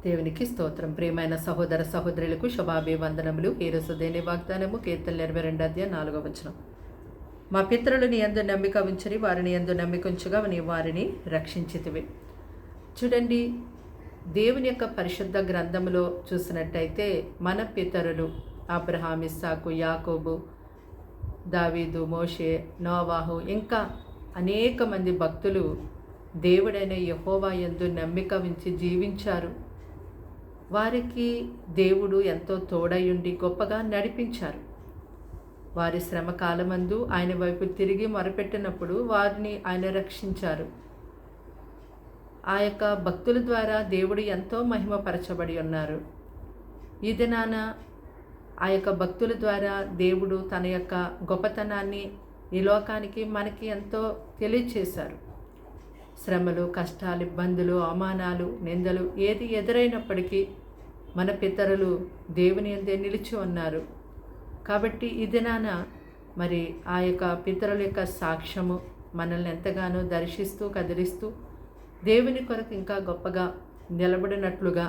దేవునికి స్తోత్రం. ప్రియమైన సహోదర సహోదరులకు శుభాభివందనములు. ఈరోజు దేని వాగ్దానము కీర్తనలు 22:4. మా పితరులు నీ యందు నమ్మిక ఉంచని వారిని యందు నమ్మిక ఉంచగా నీ వారిని రక్షించితివి. చూడండి, దేవుని యొక్క పరిశుద్ధ గ్రంథములో చూసినట్టయితే మన పితరులు అబ్రహాం, ఇస్సాకు, యాకోబు, దావీదు, మోషే, నోవాహు, ఇంకా అనేక మంది భక్తులు దేవుడైన యెహోవా యందు నమ్మిక ఉంచి జీవించారు. వారికి దేవుడు ఎంతో తోడయుండి గొప్పగా నడిపించారు. వారి శ్రమకాలమందు ఆయన వైపు తిరిగి మొరపెట్టినప్పుడు వారిని ఆయన రక్షించారు. ఆ యొక్క భక్తుల ద్వారా దేవుడు ఎంతో మహిమపరచబడి ఉన్నారు. ఈ దినాన ఆ యొక్క భక్తుల ద్వారా దేవుడు తన యొక్క గొప్పతనాన్ని ఈ లోకానికి మనకి ఎంతో తెలియచేశారు. శ్రమలు, కష్టాలు, ఇబ్బందులు, అవమానాలు, నిందలు ఏది ఎదురైనప్పటికీ మన పితరులు దేవుని యందే నిలిచి ఉన్నారు. కాబట్టి ఈ దినాన మరి ఆ యొక్క పితరుల యొక్క సాక్ష్యము మనల్ని ఎంతగానో దర్శిస్తూ కదిలిస్తూ దేవుని కొరకు ఇంకా గొప్పగా నిలబడినట్లుగా,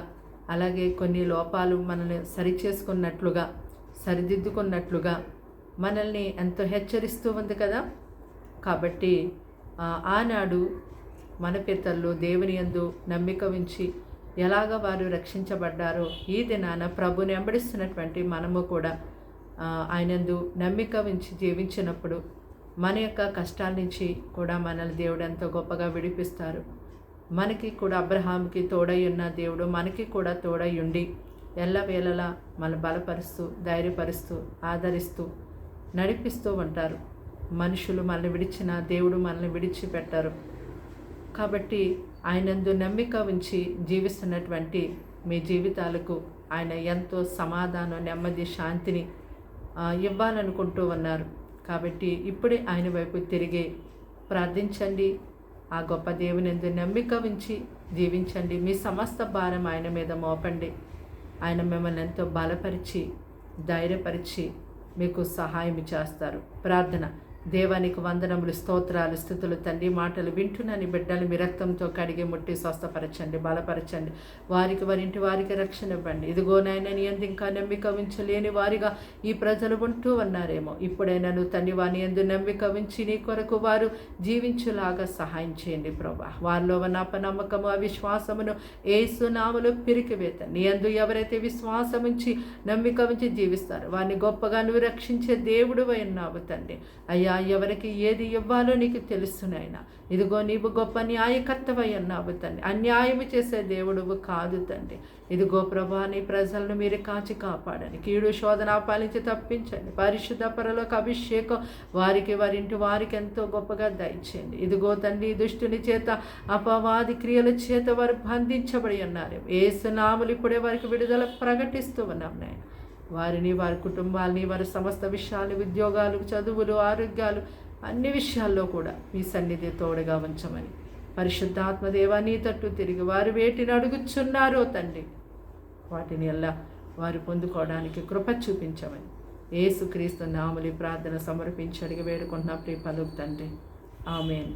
అలాగే కొన్ని లోపాలు మనల్ని సరిచేసుకున్నట్లుగా, సరిదిద్దుకున్నట్లుగా మనల్ని ఎంతో హెచ్చరిస్తూ ఉంది కదా. కాబట్టి ఆనాడు మన పితరులు దేవుని యందు నమ్మిక ఉంచి ఎలాగ వారు రక్షించబడ్డారో ఈ దినాన ప్రభుని వెంబడిస్తున్నటువంటి మనము కూడా ఆయనందు నమ్మిక ఉంచి జీవించినప్పుడు మన యొక్క కష్టాల నుంచి కూడా మనల్ని దేవుడు ఎంతో గొప్పగా విడిపిస్తారు. మనకి కూడా అబ్రహాంకి తోడై ఉన్న దేవుడు మనకి కూడా తోడై ఉండి ఎల్లవేళలా మన బలపరుస్తూ, ధైర్యపరుస్తూ, ఆదరిస్తూ, నడిపిస్తూ ఉంటారు. మనుషులు మనల్ని విడిచిన దేవుడు మనల్ని విడిచిపెట్టారు. కాబట్టి ఆయనందు నమ్మిక ఉంచి జీవిస్తున్నటువంటి మీ జీవితాలకు ఆయన ఎంతో సమాధానం, నెమ్మది, శాంతిని ఇవ్వాలనుకుంటూ ఉన్నారు. కాబట్టి ఇప్పుడే ఆయన వైపు తిరిగి ప్రార్థించండి. ఆ గొప్ప దేవునియందు నమ్మిక ఉంచి జీవించండి. మీ సమస్త భారం ఆయన మీద మోపండి. ఆయన మిమ్మల్ని ఎంతో బలపరిచి, ధైర్యపరిచి మీకు సహాయం చేస్తారు. ప్రార్థన. దేవానికి వందనములు, స్తోత్రాలు, స్తుతులు తండ్రి. మాటలు వింటున్నాను బిడ్డలు మీ రక్తంతో కడిగి ముట్టి స్వస్థపరచండి, బలపరచండి. వారింటి వారికి రక్షణ ఇవ్వండి. ఇదిగో నాయన నీ యందు ఇంకా నమ్మిక ఉంచలేని వారిగా ఈ ప్రజలు ఉంటూ ఉన్నారేమో. ఇప్పుడైనా నువ్వు తండ్రి వాని యందు నమ్మిక ఉంచి నీ కొరకు వారు జీవించులాగా సహాయం చేయండి ప్రభా. వారిలో ఉన్న అపనమ్మకము, అవిశ్వాసమును యేసు నామములో పిరికివేత. నీ యందు ఎవరైతే విశ్వాసం ఉంచి నమ్మిక ఉంచి జీవిస్తారో వారిని గొప్పగా నువ్వు రక్షించే దేవుడు ఉన్నావు తండ్రి. అయ్యా, ఎవరికి ఏది ఇవ్వాలో నీకు తెలుస్తున్నాయినా. ఇదిగో నీవు గొప్ప న్యాయకర్తవై ఉన్నావు తండ్రి. అన్యాయము చేసే దేవుడువు కాదు తండ్రి. ఇదిగో ప్రభా, నీ ప్రజలను మీరు కాచి కాపాడని, కీడు శోధన పాలించి తప్పించండి. పరిశుద్ధ పరలోక అభిషేకం వారింటి వారికి ఎంతో గొప్పగా దయచేయండి. ఇదిగో తండ్రి, దుష్టుని చేత, అపవాది క్రియల చేత వారు బంధించబడి ఉన్నారు. యేసు నామములో ఇప్పుడే వారికి విడుదల ప్రకటిస్తూ ఉన్నాం నాయన. వారిని, వారి కుటుంబాలని, వారి సమస్త విషయాలు, ఉద్యోగాలు, చదువులు, ఆరోగ్యాలు, అన్ని విషయాల్లో కూడా మీ సన్నిధి తోడుగా ఉంచమని, పరిశుద్ధాత్మదేవా నీ తట్టు తిరిగి వారు వేటిని అడుగుచున్నారో తండ్రి వాటిని ఎలా వారు పొందుకోవడానికి కృప చూపించమని యేసుక్రీస్తు నామములో ప్రార్థన సమర్పించి అడిగి వేడుకుంటున్నా ప్రియ పలుకు తండ్రి. ఆమేన్.